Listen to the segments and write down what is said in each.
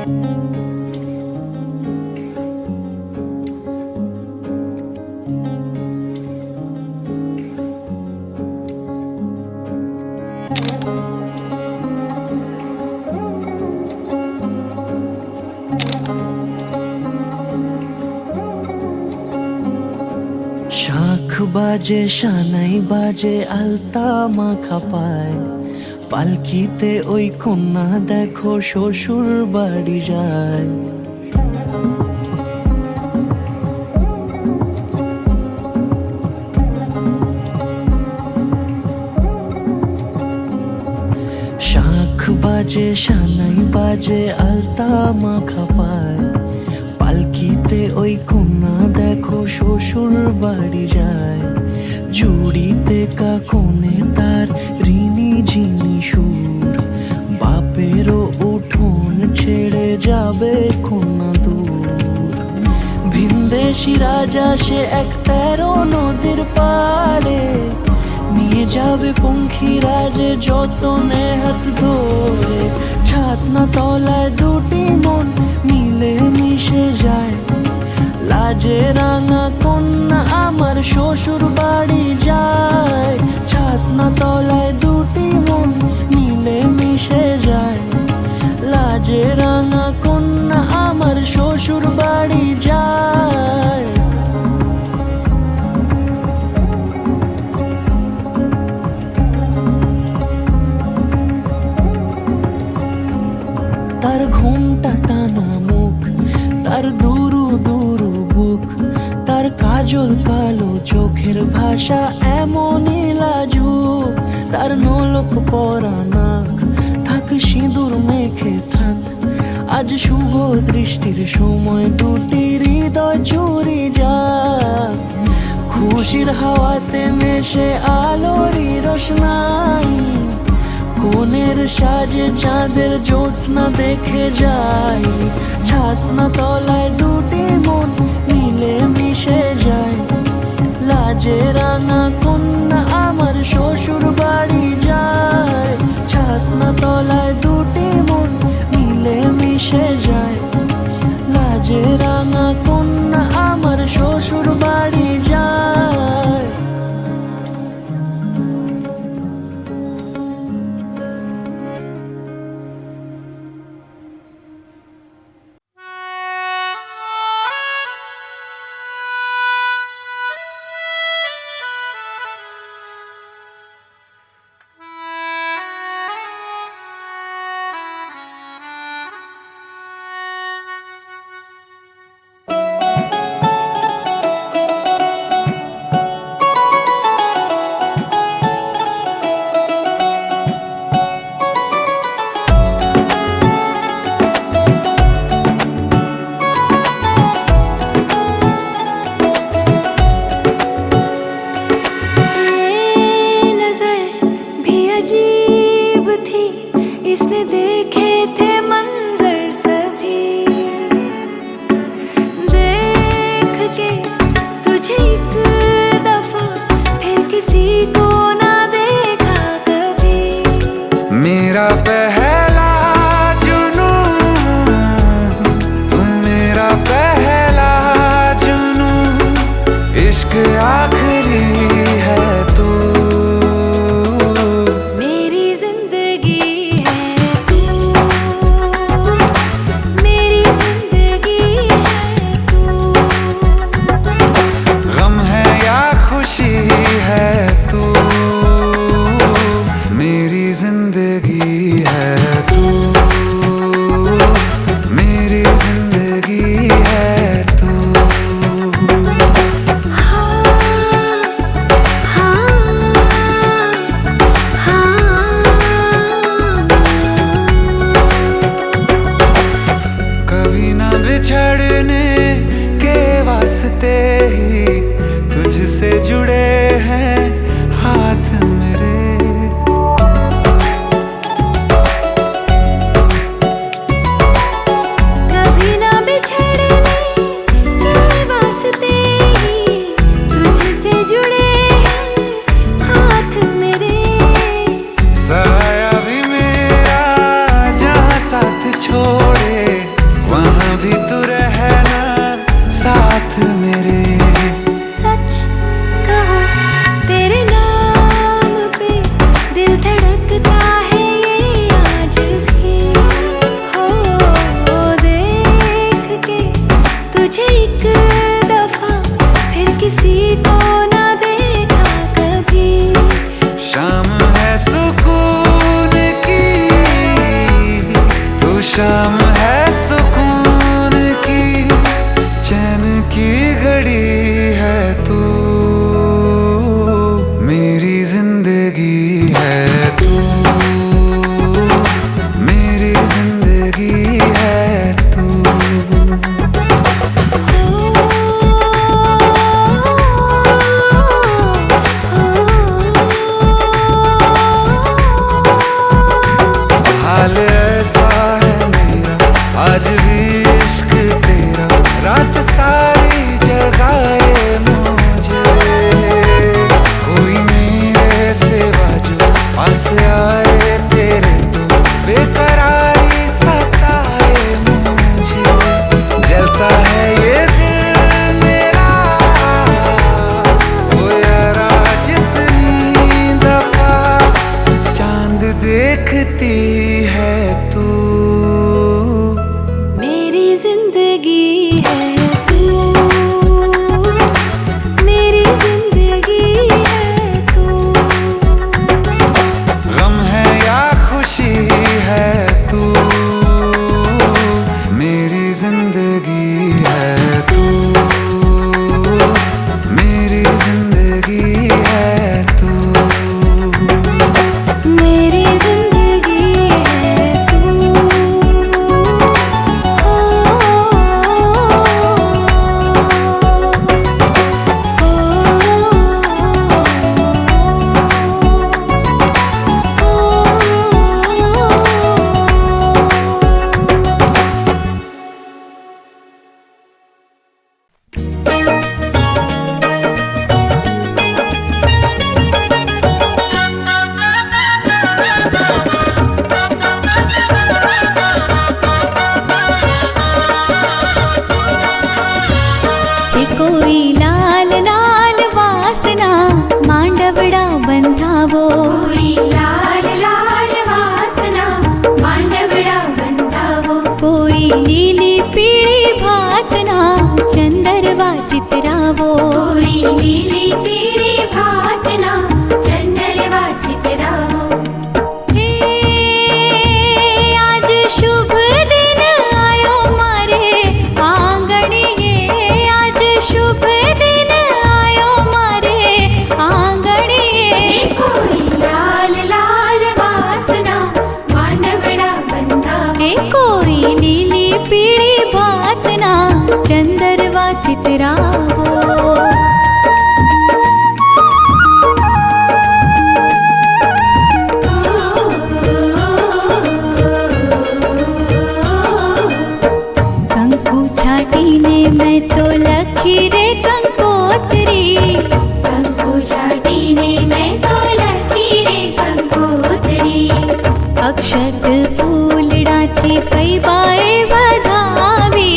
শাঁখ বাজে সানাই বাজে আলতা মাখা পায়, পালকিতে ওই কন্যা দেখো শ্বশুর বাড়ি যায়। শাঁখ বাজে সানাই বাজে আলতা মাখা পায়, পালকিতে ওই কন্যা দেখো শ্বশুর বাড়ি যায়। জুড়িতে কাকনে তার ঋণী ঝিনি সুর, বাপেরও উঠোন ছেড়ে যাবে কন্যা দূর। ভিনদেশি রাজা সে এক 13 নদীর পাড়ে, নিয়ে যাবে পঙ্খী রাজে যতনে হাত ধরে। ছাতনা তলায় দুটি মন মিলে মিশে যায়, লাজে রাঙা কন্যা আমার শ্বশুর বাড়ি যায়। ছাতনা তলায় দুটি মন মিলে মিশে যায়, লাজে রাঙা কন্যা আমার শ্বশুর বাড়ি যায়। তার ঘুমটা টানা মুখ, তার দুরু দুরু বুক, তার কাজল কালো চোখের ভাষা এমনই লাজুক। তার নোলক পরা নাক, থাক সিঁদুর মেখে থাক, আজ শুভ দৃষ্টির সময় দুটি হৃদয় চুরি যাক। খুশির হাওয়াতে মেশে আলোরই রোশনাই, কোণের সাজে চাঁদের জ্যোৎস্না দেখে যাই। ছাতনা তলায় দুটি মন মিলে মিশে যায়, লাজে রাঙা কন্যা আমার শ্বশুর বাড়ি যায়। ছাতনা তলায় দুটি মন মিলে মিশে যায়, লাজে রাঙা কন্যা আমার শ্বশুর বাড়ি যায়। मेरा पहला जुनून, तुम मेरा पहला जुनून, इश्क आखिरी है तू, मेरी जिंदगी है तू, मेरी जिंदगी है तू। गम है या खुशी है तू, मेरी जिंदगी है तू, मेरी जिंदगी है तू। कभी ना बिछड़ने के वास्ते ही तुझसे जुड़े हैं हाथ मेरे। शाम है सुकून की, चैन की घड़ी है तू, मेरी जिंदगी है तू, मेरी जिंदगी है तू। हाल ऐसा है मेरा आज भी इश्क तेरा, रात सारी जगाए मुझे, कोई मेरे सिवा जो पास आए तेरे तो बेकरारी सताए मुझे, जलता है ये दिल मेरा ओ यारा जितनी दफा चांद देखती है तू, मेरी जिंदगी है तू, मेरी जिंदगी है तू। गम है या खुशी है तू, मेरी जिंदगी है तू, मेरी जिंदगी है तू, मेरी जिंदगी है तू। हे कोई लाल लाल वासना मांडवड़ा बंधावो, कोई लाल लाल वासना मांडवड़ा बंधावो, कोई लीली पीली भातना चंदरवा चितरावो, कोई लीली पीली भातना चंदरवा चितरावो। हे आज शुभ दिन आयो मारे आंगणिये, आज शुभ दिन आयो मारे आंगणिये, कोई लाल लाल वासना मांडवड़ा बंधावो, हे कोई लीली पीली भातना चंदरवा चितरावो। कंकु छाटीने मैं तो लखी रे कंकोतरी, कंकु छाटीने मैं तो लखी रे कंकोतरी, अक्षत फूलडाथी फैबाए वधावी,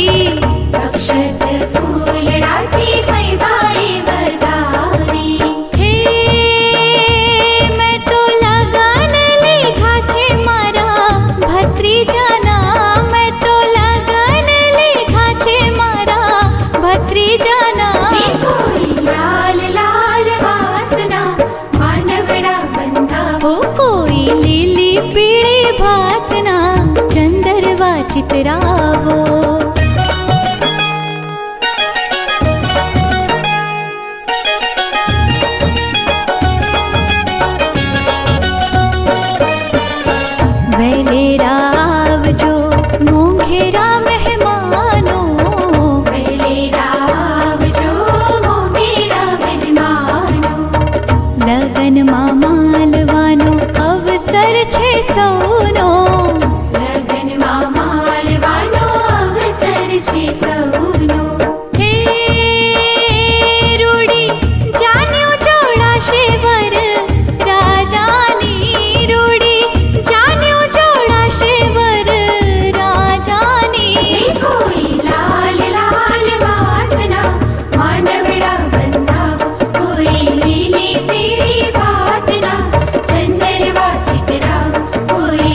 अक्षत फूलडाथी फैबाए वधावी। हे मैं तो लगन लीधा छे मारा भत्रीजाना, मैं तो लगन लीधा छे मारा भत्रीजाना, कोई लाल लाल वासना मांडवड़ा बंधावो, कोई लीली पीली भातना चंदरवा चितरावो। वेलेरा आवजो मोंघेरा मेहमानो, वेलेरा आवजो मोंघेरा मेहमानो, लगन मां मालवानो अवसर छे सौनो, लगन मां मालवानो अवसर छे सौनो। हे रूडी जान्यो जोड़ाशे वर राजानी, रूडी जान्यो जोड़ाशे वर राजानी, कोई लाल लाल वासना मांडवड़ा बंधावो, कोई लीली पीली भातना चंदरवा चितरावो, कोई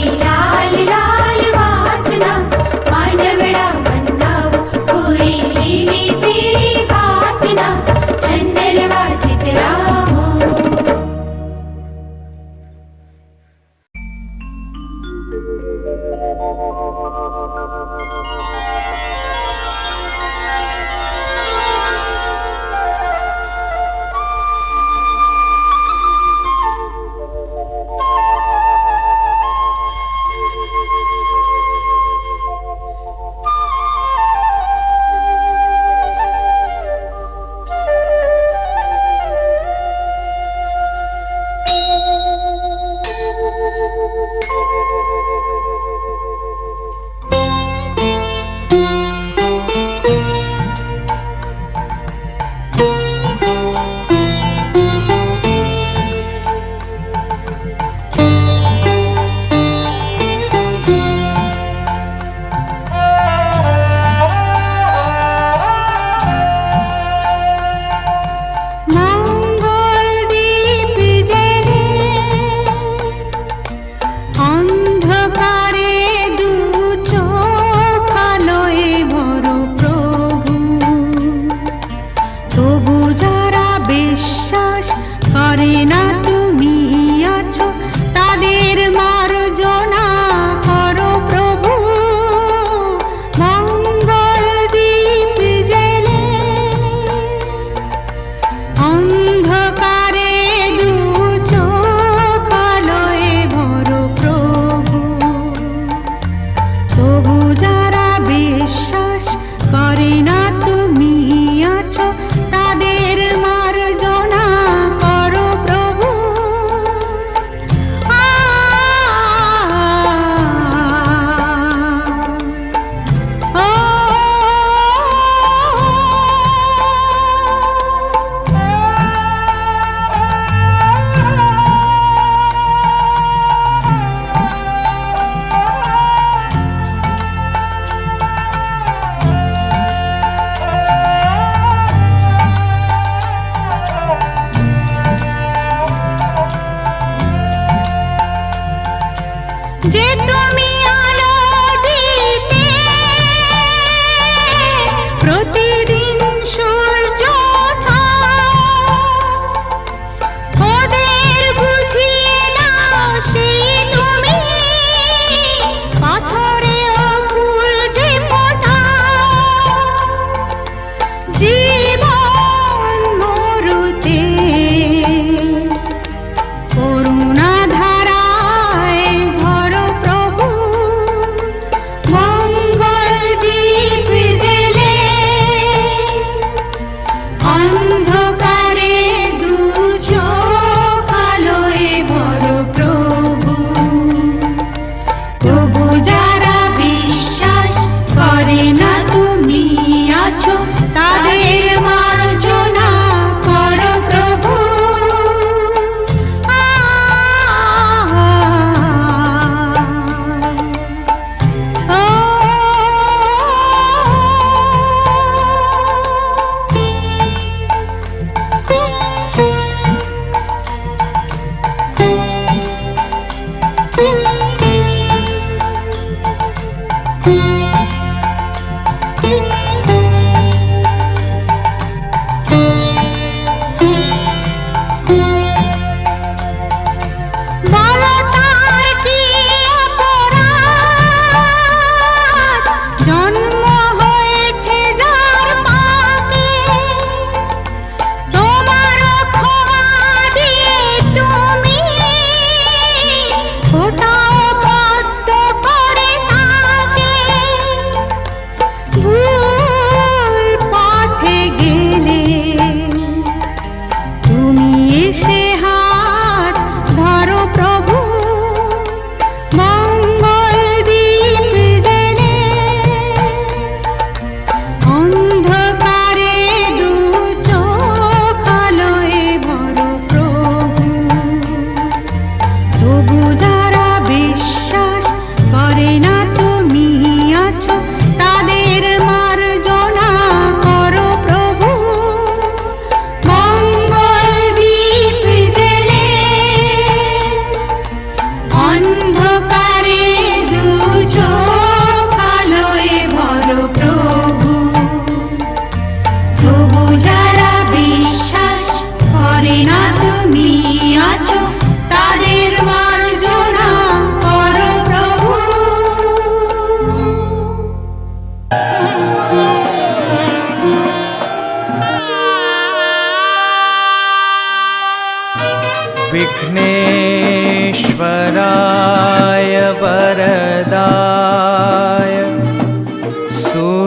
বলো তার কি অপরাধ, জন্ম হয়েছে যার পাপে, তোমার ক্ষমা দিয়ে তুমি ফোটাও পদ্ম করে তাকে। ভুল পথে গেলে তুমি এসে হাত ধরো প্রভু, মঙ্গল দীপ জেলে অন্ধকারে দু চোখ আলোয় ভরো প্রভু। তবু যারা বিশ্বাস করে না তুমি আছো, তাদের মার্জনা করো প্রভু, মঙ্গল দীপ জেলে অন্ধকারে দু চোখ আলোয় ভরো প্রভু। তবু যারা বিশ্বাস করে না তুমি আছো, তাদের মার্জনা করো প্রভু। विघ्नेश्वराय वरदाय सुरप्रियाय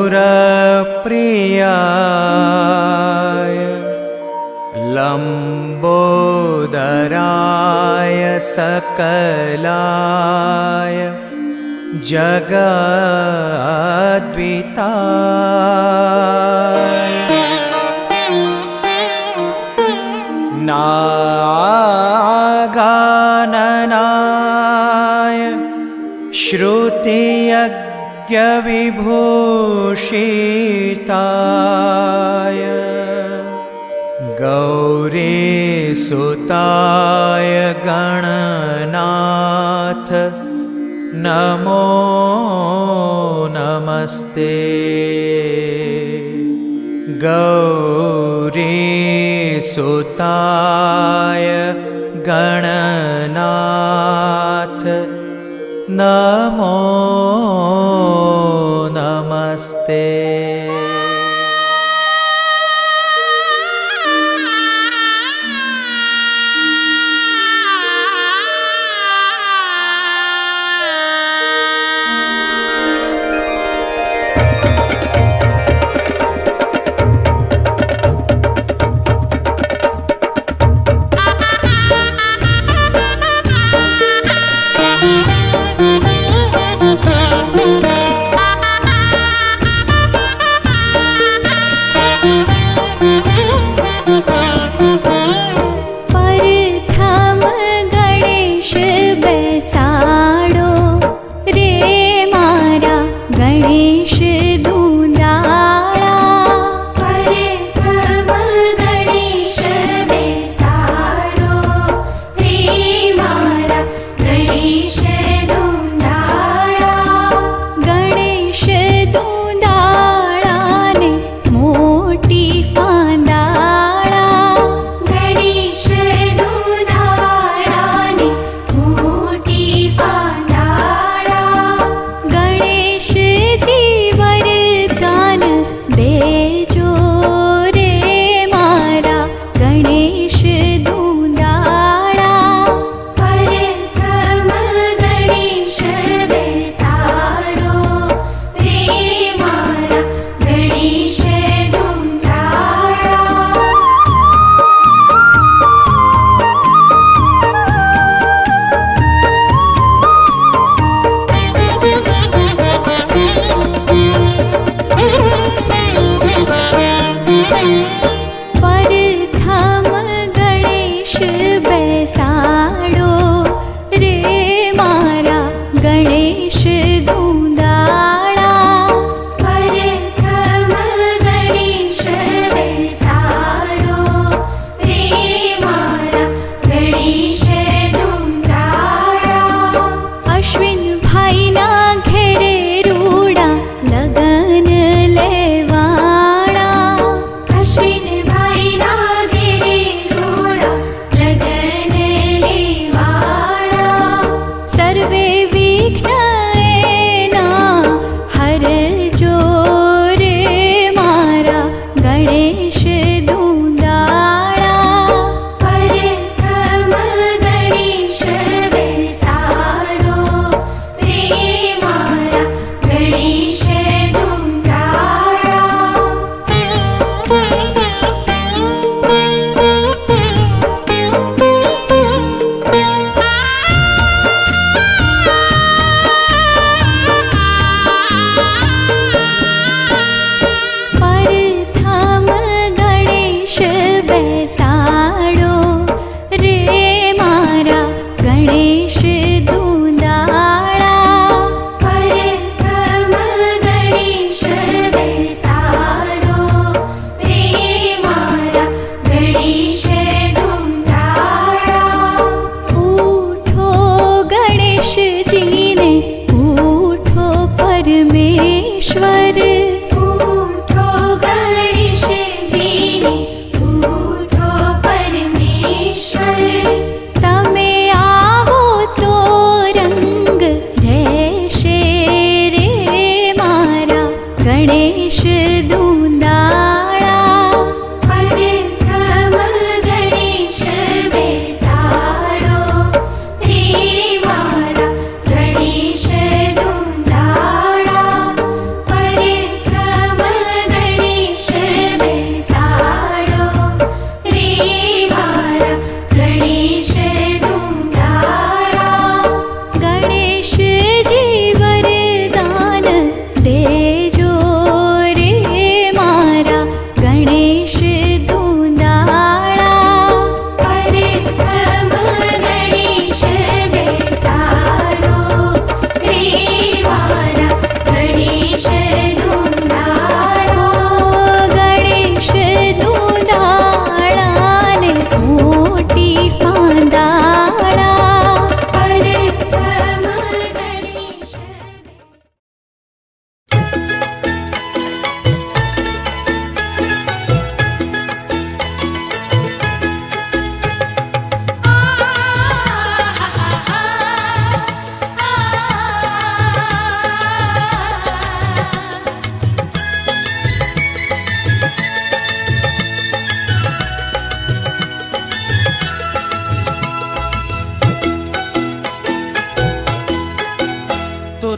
लंबोदराय सकलाय जगद्विताय नागाननाय श्रुतियज्ञविभूषिताय गौरीसुताय गणनाथ नमो नमस्ते। गौरीसुताय गणनाथ नमो नमस्ते। प्रथम गणेश बैसाड़ो रे मारा गणेश दूंदाड़ा। प्रथम गणेश बैसाड़ो रे मारा गणेश दूंदाड़ा। गणेश दूंदाड़ा ने मोटी फांदाड़ा। गणेश दूंदाड़ा ने मोटी फांदाड़ा। गणेश जीवा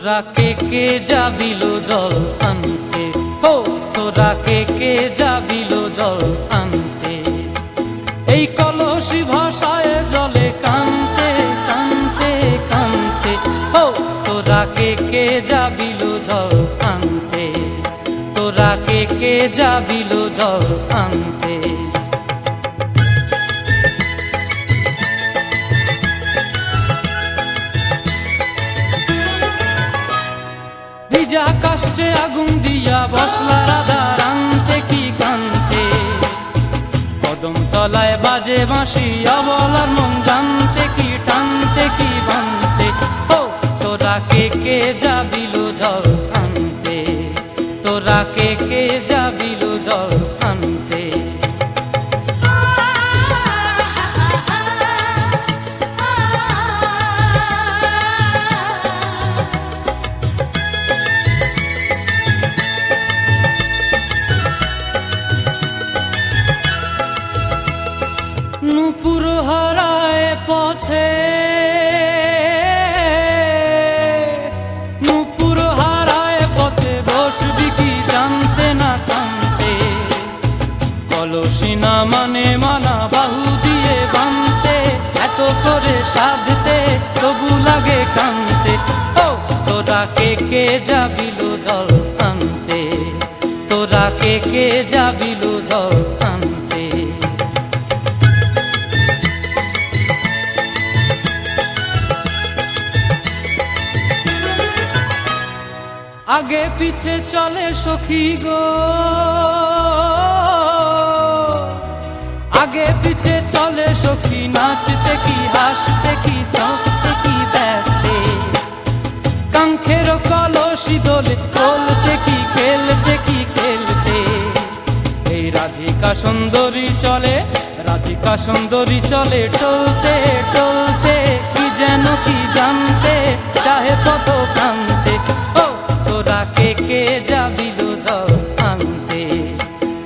তোরা কে যাবিল জল আনতে, হো তোরা কে যাবিল জল আনতে। এই কলসি ভাষায় জলে কানতে কানতে কানতে, হো তোরা কে যাবিল জল আনতে, তোরা কে যাবিল জল আনতে। ভিজা কাষ্টে আগুন দিয়া বসলা রাধা রানতে কি কানতে, কদম তলায় বাজে বাঁশি অবলার মন জানতে কি টানতে কি বানতে। ও তোরা কে যাবিল জল আনতে, তোরা কে যাবিল জল আনতে। নূপুর হারায় পথে, নূপুর হারায় পথে বসবি কি জানতে না কানতে। কলসি না মানে মানা বাহু দিয়ে বানতে, এত করে সাধতে তবু লাগে কানতে। ও তোরা কে যাবিল জল আনতে, তোরা কে যাবিল জল আনতে। আগে পিছে চলে সখী গো, আগে পিছে চলে সখী, নাচতে কি হাসতে কি দশতে কি ব্যস্তে। কাঙ্ক্ষের কলসি দোলে বলতে কি খেলতে কি খেলতে। এই রাধিকা সুন্দরী চলে, রাধিকা সুন্দরী চলে টলতে টলতে, কি যেন কি জানতে চাহে পথ কান্তে। ও তোরা কে যাবিল জল আনতে,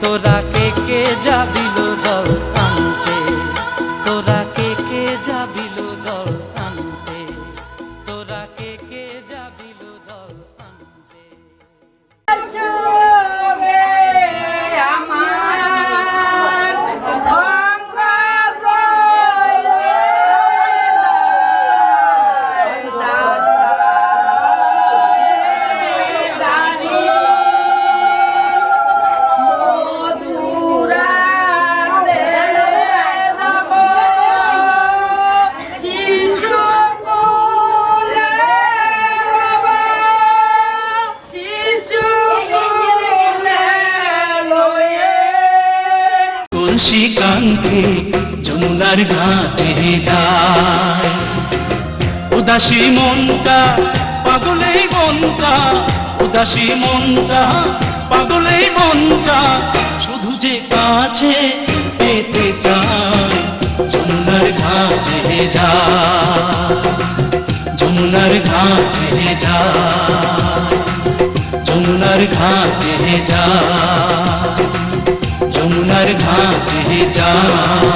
তোরা কে যাবিল জল আনতে, তোরা কে যাবিল জল আনতে, তোরা কে যাবিল জল আনতে। তুলসী কান্তে যমুনার ঘাটে যায়, উদাসী মনটা পাগলেই মনটা, উদাসী মনটা পাগলেই মনটা, শুধু যে কাছে পেতে চায়। যমুনার ঘাটে যায়, যমুনার ঘাটে যায়, যমুনার ঘাটে যায়, যমুনার ঘাটে যায়।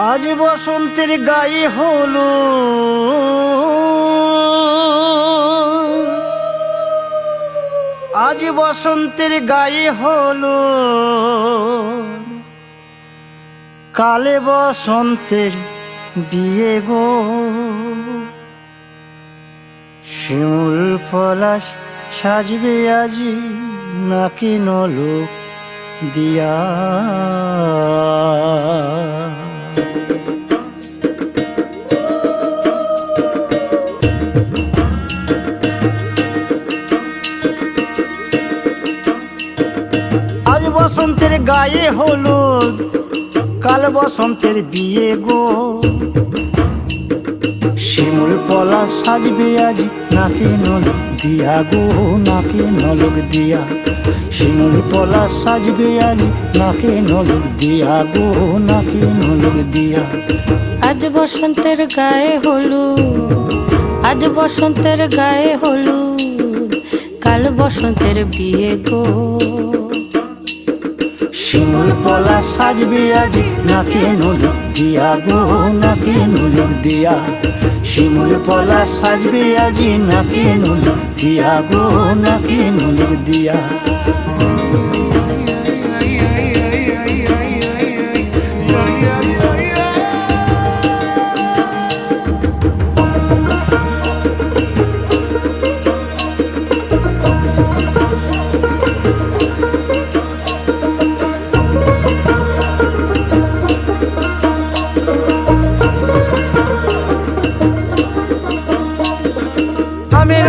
আজ বসন্তের গায়ে হলো আজ বসন্তের গায়ে হলো কালে বসন্তের বিয়ে গো শিমুল পলাশ সাজবে আজি নাকি নলোক দিয়া আজ বসন্তের গায়ে হলুদ কাল বসন্তের বিয়ে গো শিমুল পলাশ সাজবে আজ নাকে নলক দিয়া গো নাকে নলক দিয়া শিমুল পলাশ সাজবে আজ নাকে নলক দিয়া গো নাকে নলক দিয়া আজ বসন্তের গায়ে হলুদ আজ বসন্তের গায়ে হলুদ কাল বসন্তের বিয়ে গো শিমুল পলাশ সাজবে আজ নাকে নলক দিয়া গো নাকে নলক দিয়া শিমুল পলাশ সাজবে আজ নাকে নলক দিয়া গো নাকে নলক দিয়া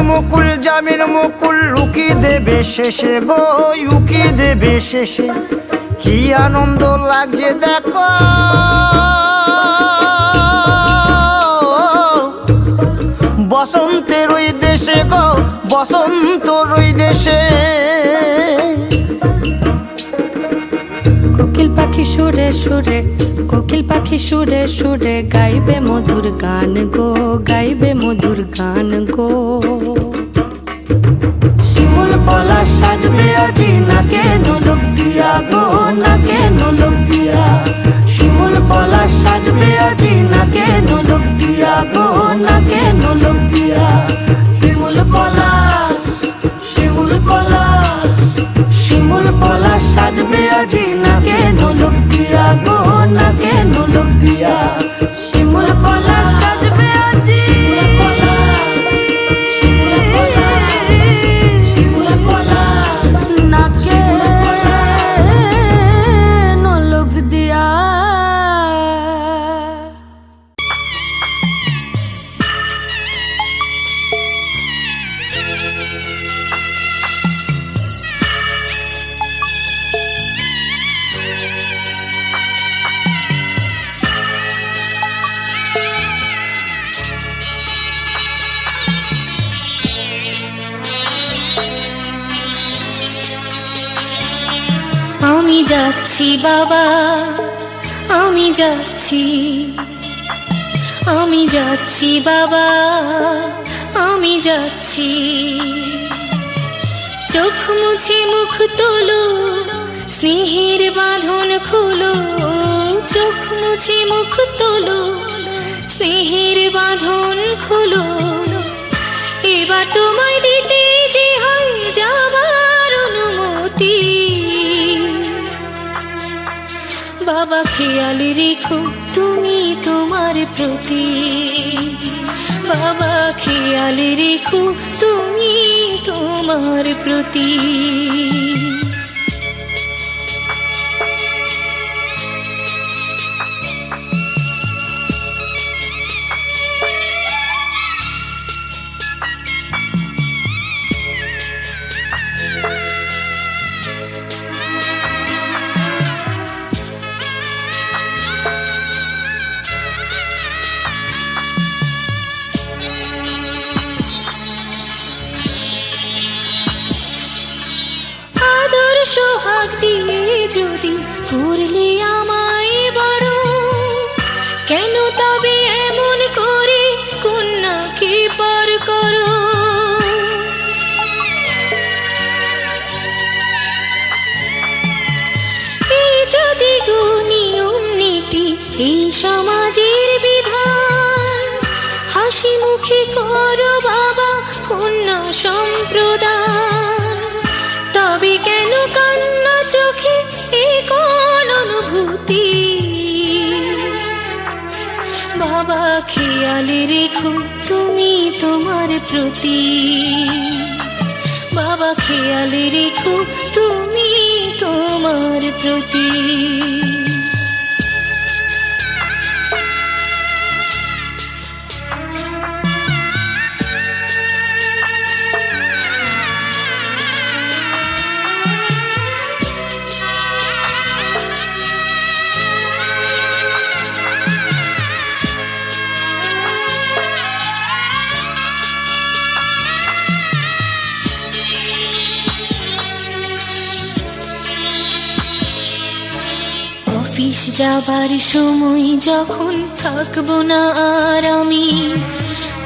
মুকুল জামিন মুকুল লুকি দেবে শেষে গো উকি দেবে শেষে কি আনন্দ লাগছে দেখো বসন্তের ওই দেশে গো বসন্তর ওই দেশে কোকিল পাখি সুরে সুরে কোকিল পাখি সুরে সুরে গাইবে মধুর গান গো গাইবে মধুর গান গো শিমুল পলাশ সাজবে আজি নাকে নলক দিয়া গো নাকে নলক দিয়া শিমুল পলাশ সাজবে আজি নাকে নলক দিয়া গো নাকে নলক দিয়া শিমুল পলাশ শিমুল পলাশ শিমুল পলাশ সাজবে আজি নাকে নলক দিয়া গো নাকে নলক দিয়া শিমুল পলাশ সাজবে আজি শিমুল পলাশ নাকে নলক দিয়া আমি যাচ্ছি বাবা আমি যাচ্ছি আমি যাচ্ছি বাবা আমি যাচ্ছি চোখ মুছে মুখ তোলো স্নেহের বাঁধন খোলো চোখ মুছে মুখ তোলো স্নেহের বাঁধন খোলো এবার তোমায় দিতে যে হয় যাবার অনুমতি বাবা খেয়াল রেখো তুমি তোমার প্রতি বাবা খেয়াল রেখো তুমি তোমার প্রতি সোহাগ দিয়ে যদি করলে আমায় বড় কেন তবে এমন করে কন্যাকে পর করো এই যদি গো নিয়ম নীতি এই সমাজ সুখী করো বাবা কন্যা সম্প্রদায়। তবে কেন কান্না চোখে এ কোন অনুভূতি? বাবা খেয়াল রেখো তুমি তোমার প্রতি, বাবা খেয়াল রেখো তুমি তোমার প্রতি। অফিস যাবার সময় যখন থাকবো না আর আমি,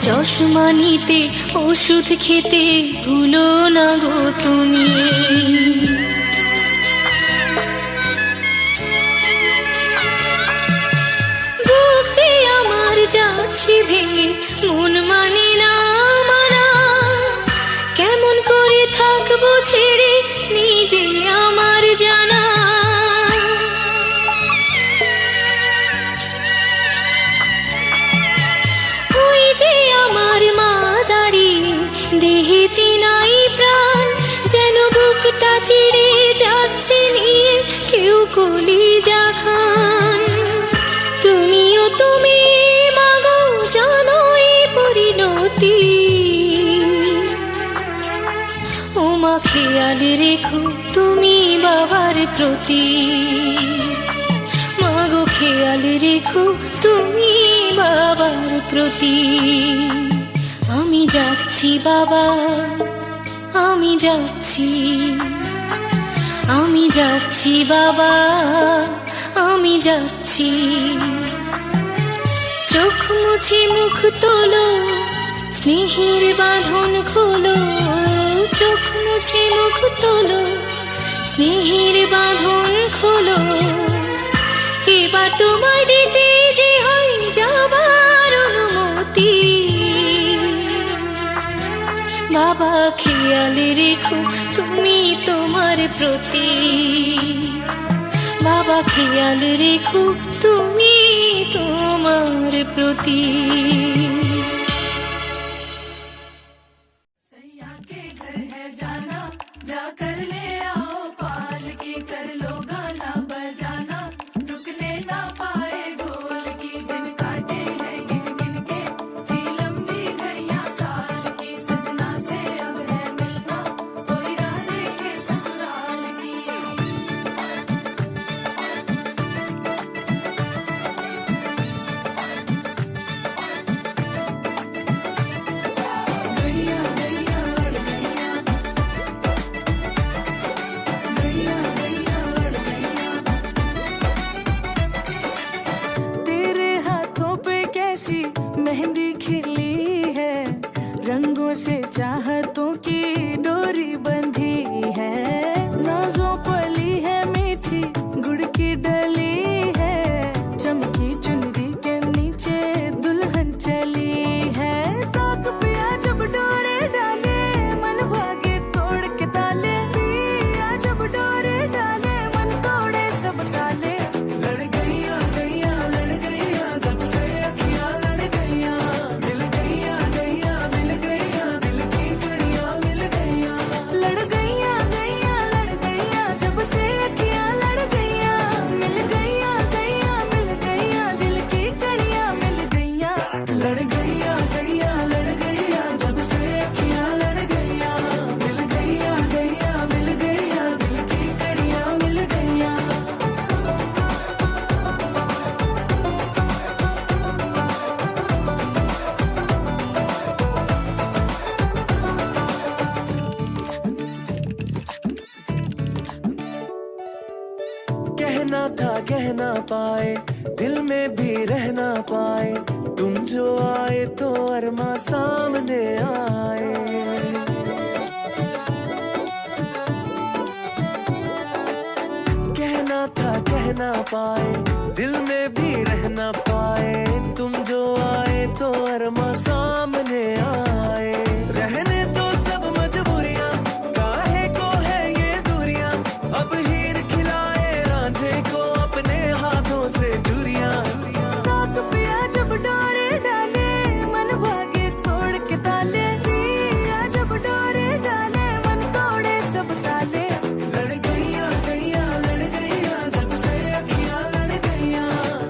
চশমা নিতে ওষুধ খেতে ভুলো না গো তুমি। বুক যে আমার যাচ্ছে ভেঙে, মন মানে না মানা, কেমন করে থাকবো ছেড়ে নিজে আমার জানা। আমার মা দাঁড়িয়ে দেহেতে নাই প্রাণ, যেন বুকটা চিড়ে যাচ্ছে নিয়ে কেউ কলিজা খান। তুমিও তুমি মাগো জানো এই পরিণতি, ও মা খেয়াল রেখো তুমি বাবার প্রতি, মাগো খেয়াল রেখো তুমি বাবার প্রতি। আমি যাচ্ছি বাবা, আমি যাচ্ছি, আমি যাচ্ছি বাবা, আমি যাচ্ছি। চোখ মুছে মুখ তোলো, স্নেহের বাঁধন খোলো, চোখ মুছে মুখ তোলো, স্নেহের বাঁধন খোলো। এবার তোমায় দিতে যে হয় যাবার অনুমতি, বাবা খেয়াল রেখো তুমি তোমার প্রতি, বাবা খেয়াল রেখো তুমি তোমার প্রতি। मेहंदी खिली है, रंगों से चाहतों की डोरी बंधी है। नाजों पली है मीठी गुड़ की डली है, चमकी चुनरी के नीचे दुल्हन चली है। ताक पिया जब डोरे डाले, मन भागे तोड़ के ताले, पिया जब डोरे डाले, मन तोड़े सब ताले। लड़ गईया गईया लड़ गईया, जब से अखियां लड़ गईया, मिल गईया गईया मिल गईया, दिल की कड़ियां मिल गईया। लड़ गईया गईया लड़ गईया, जब से अखियां लड़ गईया, मिल गईया गईया मिल गईया, दिल की कड़ियां मिल गईया। लड़ गईया गईया लड़ गईया, जब से अखियां लड़ गईया, मिल गईया गईया मिल गईया, दिल की कड़ियां मिल गईया। कहना था कह ना पाए, दिल में भी रह ना पाए, तुम जो आए तो अरमा सामने आए। कहना था कह ना पाए, दिल में भी रह ना पाए, तुम जो आए तो अरमा सामने आए। रहने तो सब मजबूरियां, काहे को है ये दूरियां, अब हीर खिलाए रांझे को अपने हाथों से चूरियां। ताक पिया जब डोरे डाले, मन भागे तोड़ के ताले। पिया जब डोरे डाले, मन तोड़े सब ताले। लड़ गईया गईया लड़ गईया, जब से अखियां लड़ गईया।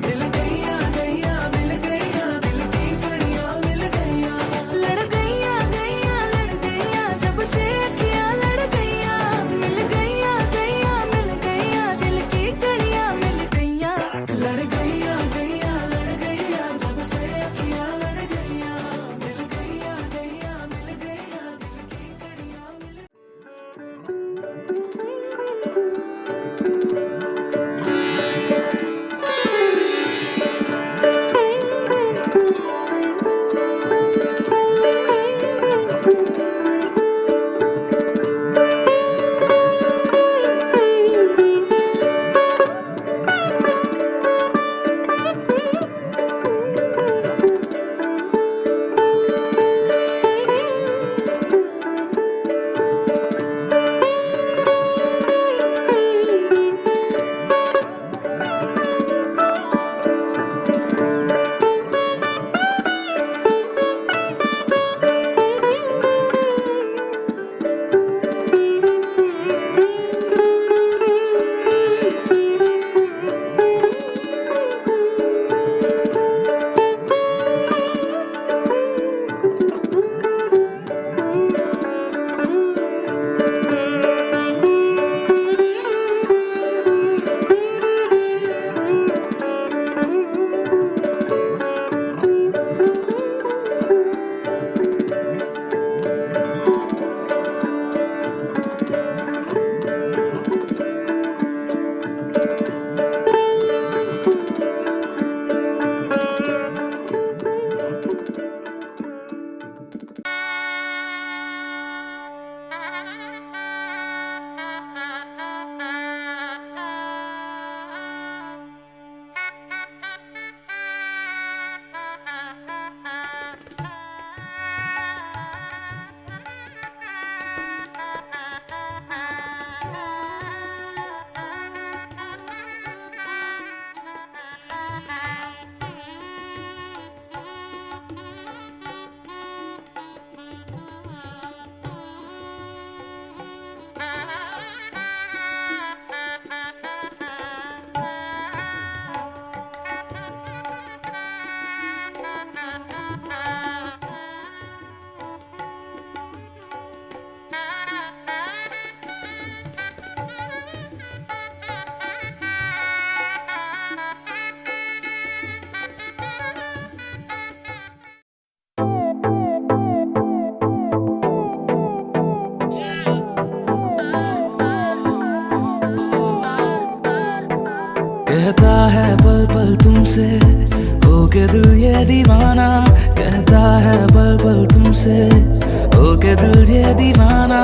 मिल गईया गईया मिल गईया, दिल की कड़ियां मिल गईया। लड़ गईया गईया लड़ गईया, जब से अखियां लड़ गईया। मिल गईया गईया मिल गईया, दिल की कड़ियां मिल गईया। लड़ गईया गईया लड़ गईया, जब से अखियां लड़ गईया। मिल गईया गईया मिल गईया, दिल की कड़ियां मिल। कहता है पल पल तुमसे हो के दिल ये दीवाना। कहता है पल पल तुमसे हो के दिल ये दीवाना।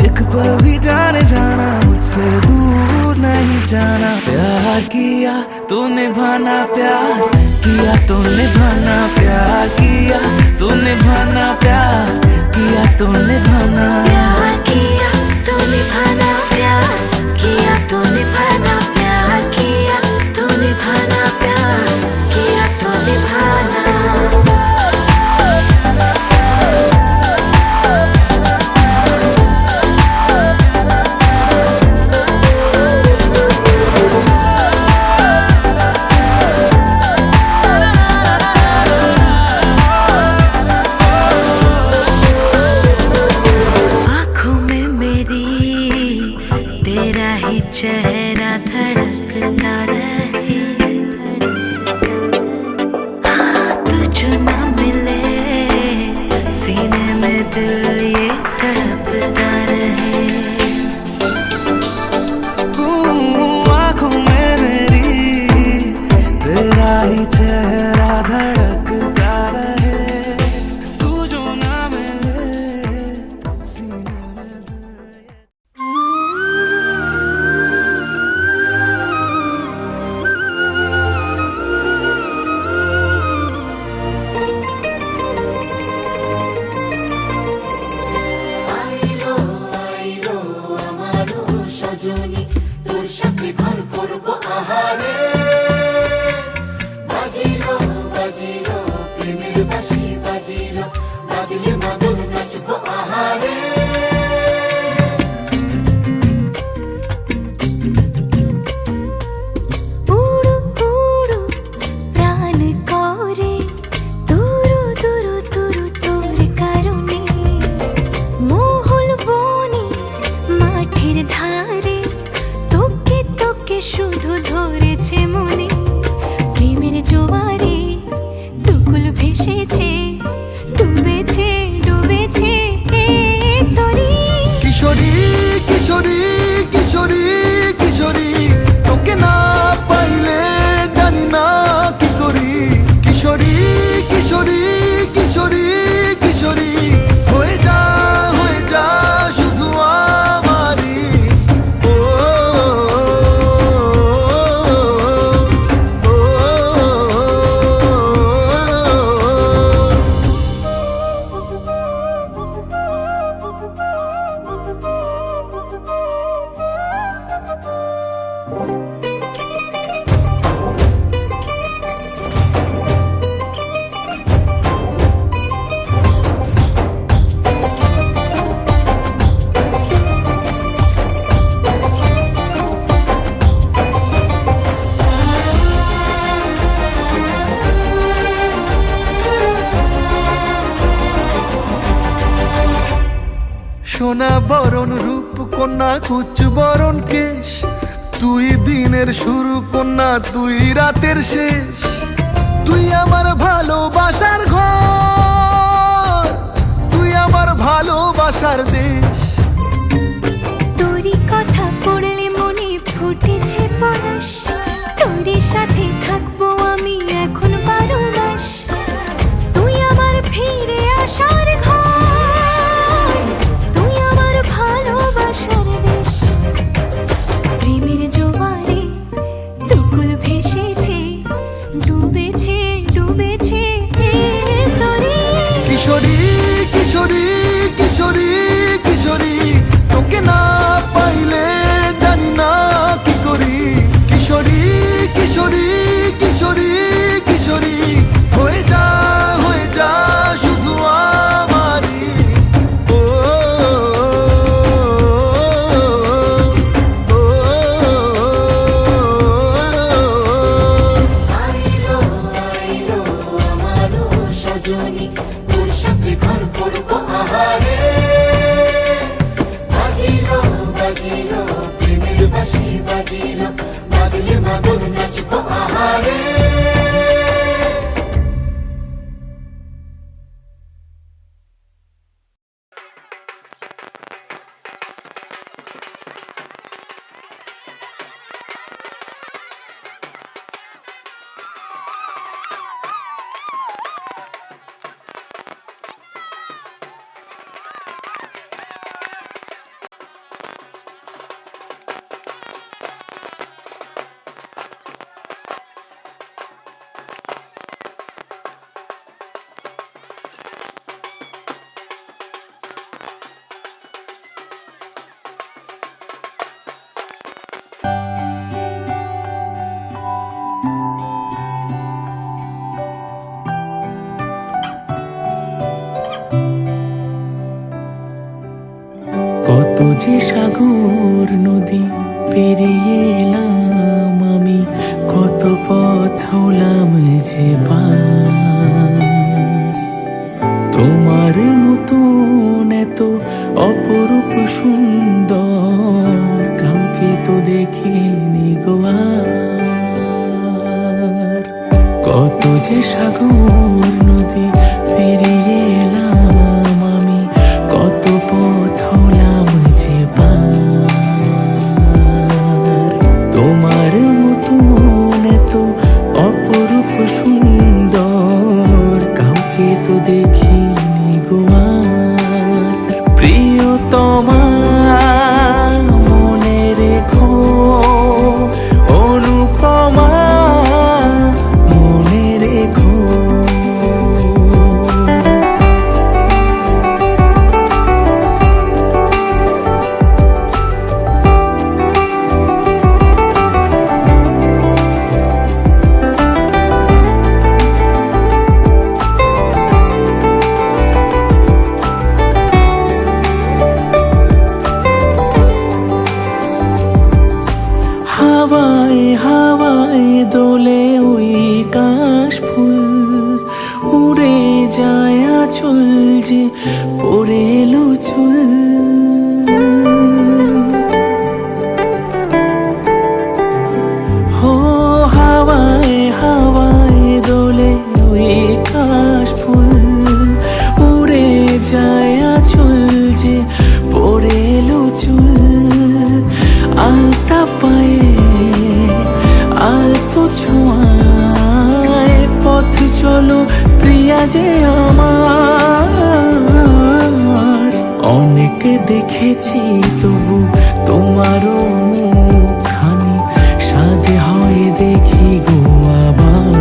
एक पल भी जाने जाना, मुझसे दूर नहीं जाना। प्यार किया तो निभाना, प्यार किया तो निभाना। प्यार किया तो निभाना, प्यार किया तो निभाना। प्यार किया तो निभाना, प्यार किया तो निभाना। प्यार किया तो निभाना, प्यार किया तो निभाना। चेहरा धड़कता रहे, हाथ जो न मिले सीने में दिल ये तड़पता रहे। आँखों में मेरी तेरा ही चेहरा धड़कता रहे। तू जो ना मिले सीने में दिल। বাজলে মাদল নাচবো আহারে। উড়ু উড়ু প্রাণ করে তুরু তুরু তুরু তোর কারণে, মহল বনে মাঠের ধারে তোকে তোকে শুধু ধরেছে মনে। প্রেমের জোয়ারে দুকুল ভেসেছে, ডুবেছে ডুবেছে এ তরি। কিশোরী কিশোরী কিশোরী কিশোরী, তোকে না পাইলে জানি না কি করি। কিশোরী কিশোরী কিশোরী কিশোরী, হয়ে যা শুধু আমারই। ও, ও, ও, সোনা বরণ রূপ কন্যা কুচ বরণ কেশ, তুই দিনের শুরু কন্যা তুই রাতের শেষ। তুই আমার ভালোবাসার ঘর, তুই আমার ভালোবাসার দেশ। তোরই কথা পড়লে মনে ফুটেছে পরশ, তোরই সাথে থাকবো আমি এখন 12 মাস। তুই আমার ফিরে আসার ঘর, তুই আমার ভালোবাসার দেশ। প্রেমের জোয়ারে দুকুল ভেসেছে, ডুবেছে ডুবেছে এ তরি। কিশোরী কিশোরী কিশোরী কিশোরী, তোকে না পাইলে জানি না কি করি। কিশোরী কিশোরী কিশোরী কিশোরী, হয়ে যা শুধু আমারই। ও, ও, ও, আইলো আইলো আমারও সজনী, তোর সাথে ঘর করবো আহারে। বাজিলো বাজিলো প্রেমের বাঁশি বাজিলো, বাজলে মাদল নাচবো আহারে। কত যে সাগর নদী পেরিয়ে এলাম আমি, কত পথ হলাম যে পার। তোমার মতন এত অপরূপ সুন্দর কাউকে তো দেখিনি গো আর। কত যে সাগর নদী পেরিয়ে এলাম আমি, কত পথ হলাম যে পার। তোমার মতন এত অপরূপ সুন্দর কাউকে তো দেখিনি গো আর। প্রিয়তমা মনে রেখো, অনুপমা মনে রেখো। যে পড়ে এলো চুল হো হাওয়ায় হাওয়ায় দোলে ওই কাশ ফুল উড়ে যায় আঁচল যে পড়ে এলো চুল আলতা পায়ে আলতো ছোঁয়ায় পথ চলো প্রিয়া যে আমার অনেক দেখেছি তবু তোমারও মুখখানি সাধে হয় দেখি গো আবার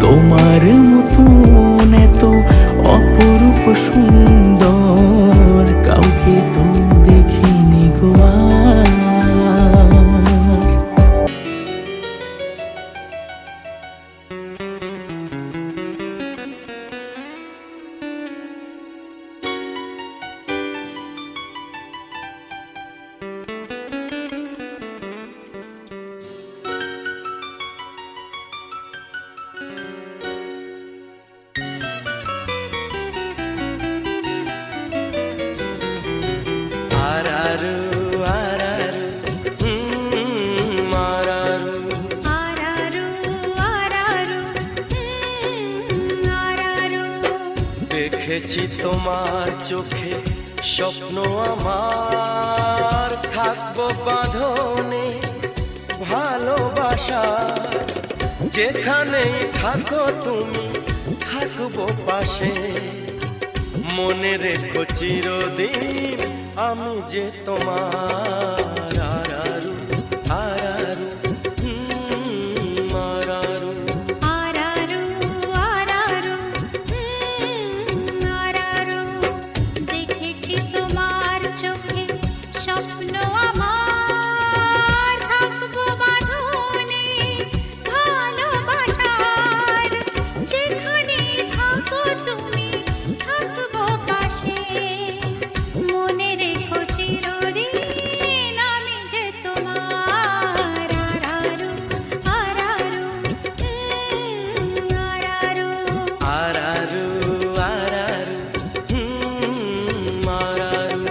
তোমার মতন এত অপরূপ সুন্দর কাউকে তো দেখিনি গো আর আরারু আরারু মারারু আরারু আরারু আরারু দেখেছি তোমার চোখে স্বপ্ন আমার থাকবো বাঁধনে ভালোবাসা যেখানেই থাকো তুমি থাকবো পাশে মনে রেখো চিরদিন আমি যে তোমার আরারু আরারু মারারু আরারু আরারু আরারু দেখেছি তোমার চোখে স্বপ্ন আমার থাকবো বাঁধনে ভালোবাসার যেখানে থাকো তুমি থাকবো পাশে মনে রেখো চিরদিন আমি যে তোমার আরারু আরারু আরারু আরারু আরারু মারারু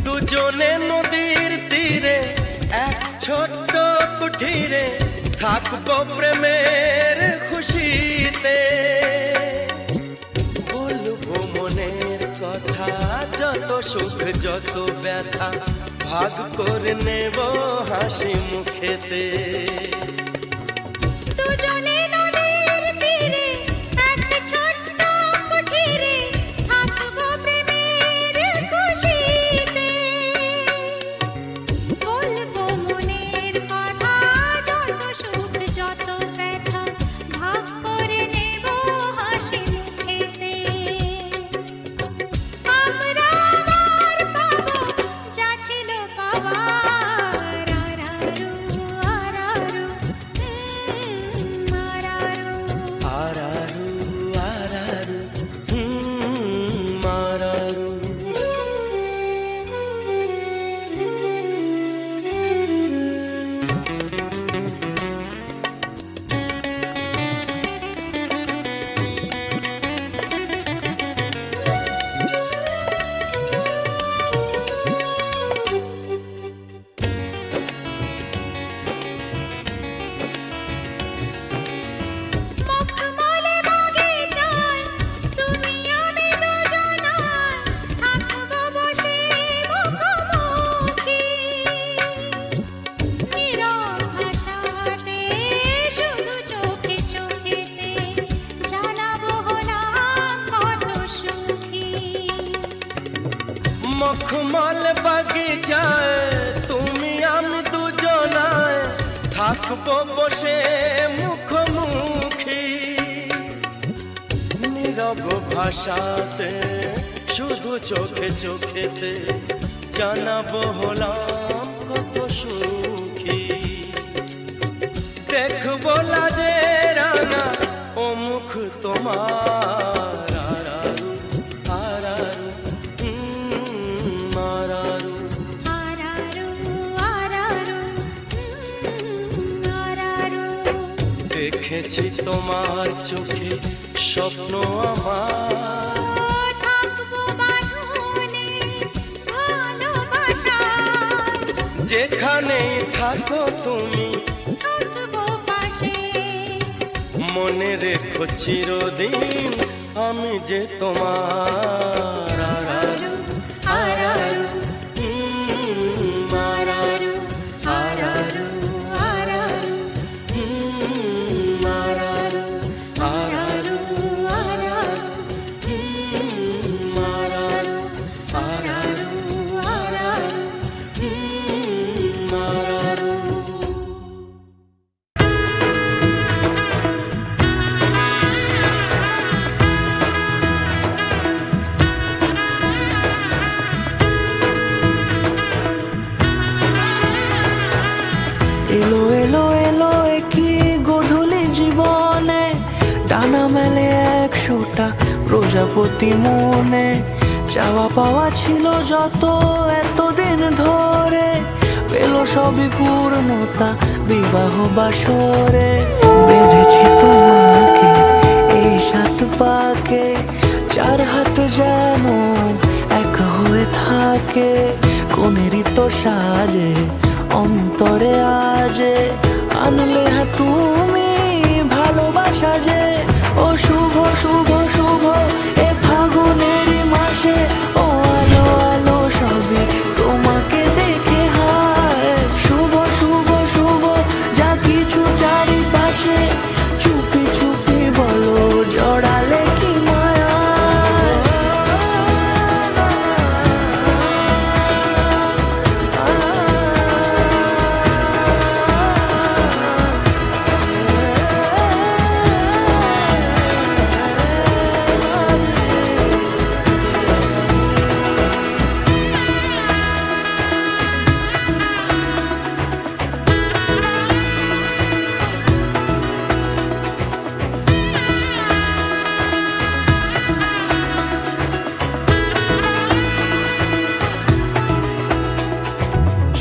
দুজনে নদীর তীরে এক ছোট্ট কুঠিরে থাকবো প্রেমের খুশিতে বলবো মনের কথা যত সুখ যত ব্যথা ভাগ করে নেব হাসি মুখেতে দুজনে নদীর তীরে এক ছোট্ট কুঠিরে থাকবো প্রেমের খুশিতে বলবো মনের কথা যত সুখ যত ব্যথা ভাগ করে নেব হাসি মুখেতে আমরা আবার পাবো যা ছিল পাবার আরারু আরারু আরারু আরারু আরারু মারারু মখমলে বাগিচায় তুমি আমি দুজনায় থাকবো বসে মুখোমুখি নীরব ভাষাতে শুধু চোখে চোখেতে জানাবো হলাম কত সুখী মখমল বাগিচায় তুমি আমি দুজনায় থাকবো বসে মুখোমুখি নীরব ভাষাতে শুধু চোখে চোখেতে জানাবো হলাম কত সুখী। দেখবো লাজে রাঙা ও মুখ তোমার, আরারু আরারু আরারু। আরারু আরারু আরারু। দেখেছি তোমার চোখে স্বপ্ন আমার, থাকবো বাঁধনে ভালোবাসায়, যেখানেই থাকো তুমি থাকবো পাশে। মনে রেখো চিরদিন আমি যে তোমার। আরারু আরারু আরারু আরারু আরারু আরারু আরারু আরারু আরারু আরারু। এলো এলো এলো কি গোধূলি জীবনে, ডানা মেলে 100টা প্রজাপতি মনে। চাওয়া পাওয়া ছিল যত এতদিন ধরে, পেল সবই পূর্ণতা বিবাহ বাসরে। বেঁধেছি তোমাকে এই 7 পাকে, 4 হাত যেন এক হয়ে থাকে। কোনেরই তো সাজে অন্তরে আজে, আনলে হ্যাঁ তুমি ভালোবাসা যে। ও শুভ শুভ শুভ এ ফাগুনের মাসে, ও আলো আলো সবই তোমাকে দেখে হায়। শুভ শুভ শুভ যা কিছু চারিপাশে, চুপি চুপি বলো জড়ালে কি মায়া।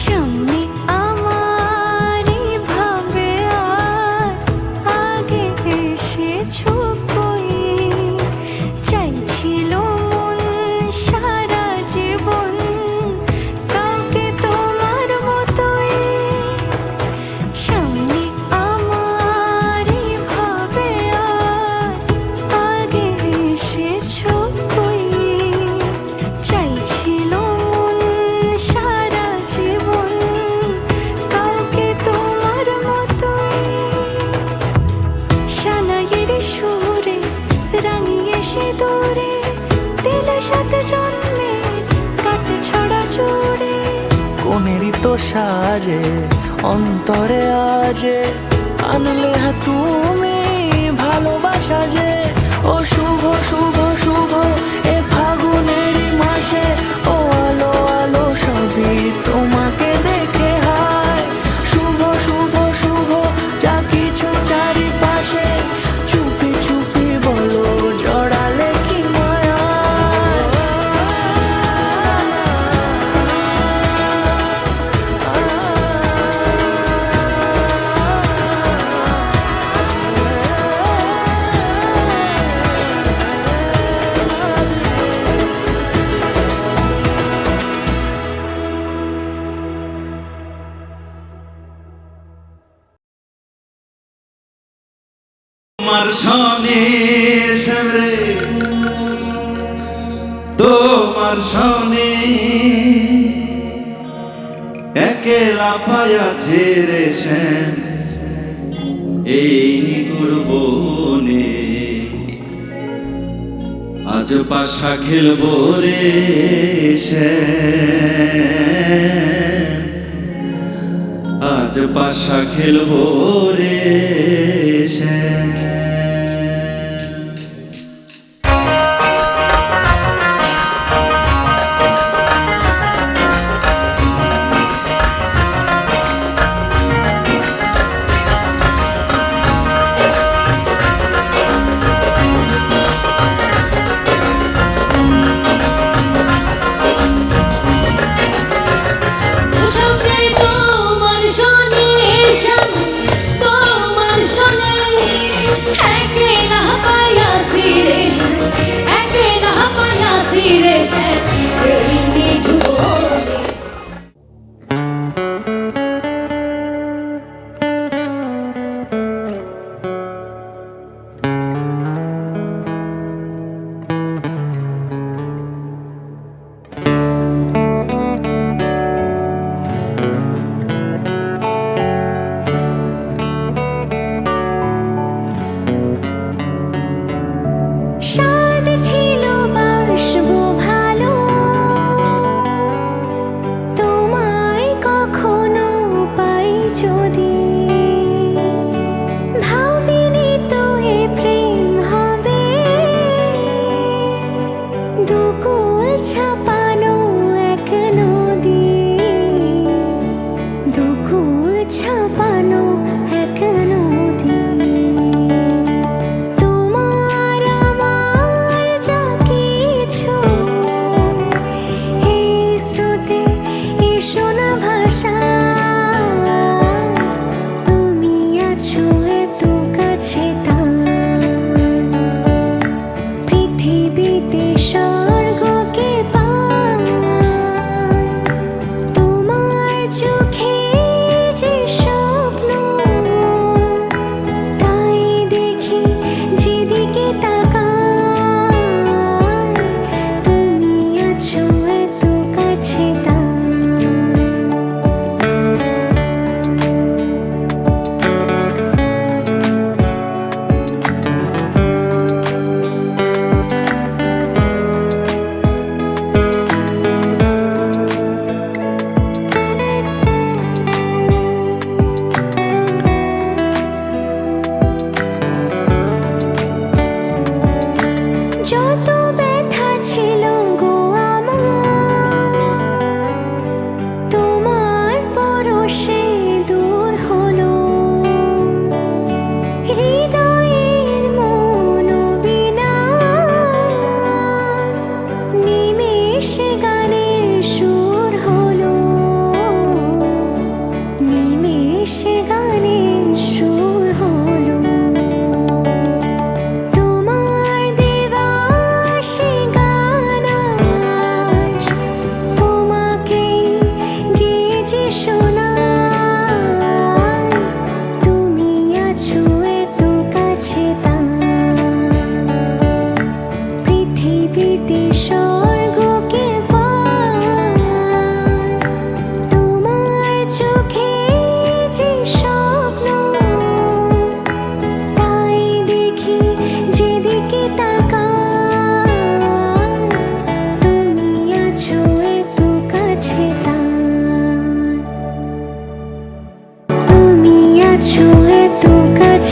সামনে আমারই ভাবে আর আগে এসেছো কই, চাইছিল মন সারা জীবন কাউকে তোমার মতোই। সামনে আমারই ভাবে আর আগে এসেছো কই, চাইছিল মন সারা জীবন কাউকে তোমার মতোই। সানাইয়ের সুরে রাঙিয়ে সে দূরে, দিলে সাথে জন্মে কাটে ছড়া জুড়ে। কোনেরই তো সাজে অন্তরে আজে, আনলে হ্যাঁ তুমি ভালোবাসা যে। ও শুভ শুভ শুভ এ ফাগুনের মাসে, ও আলো আলো সবই তোমাকে দেখে হায়। শুভ শুভ শুভ যা কিছু চারিপাশে, চুপি চুপি বলো জড়ালে কি মায়া। তোমার সনে সামরে, তোমার সনে একেলা পায়াছে রে শ্যাম এই নিগুড় বনে। আজ পাশা খেলবো রে শ্যাম, আজ পাশা খেলবো রে শ্যাম।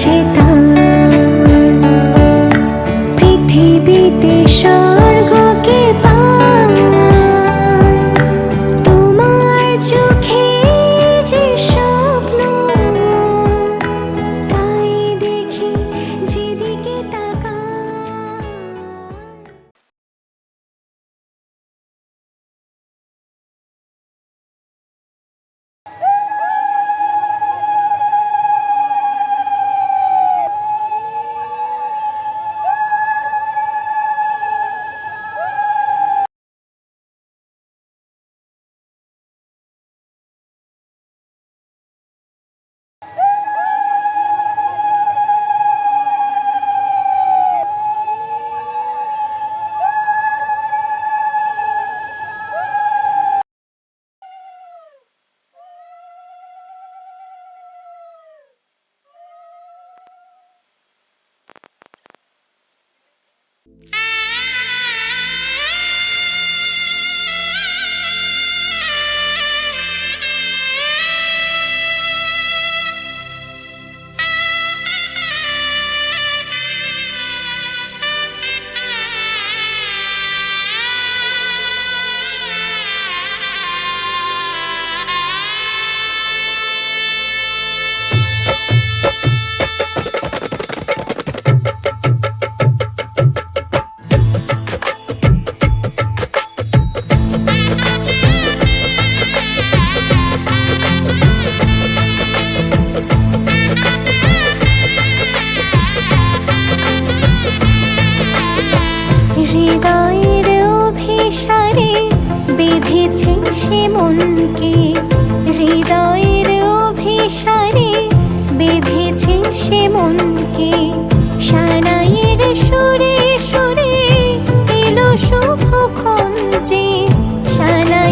আছে তার পৃথিবীতে স্বর্গকে পায় তোমার চোখে যে স্বপ্ন তাই দেখি যেদিকে তাকাই। হৃদয়ের অভিসারে বেঁধেছে সে মনকে, হৃদয়ের অভিসারে বেঁধেছে সে মনকে। সানাইয়ের সুরে সুরে এলো শুভক্ষণ যে, সানাই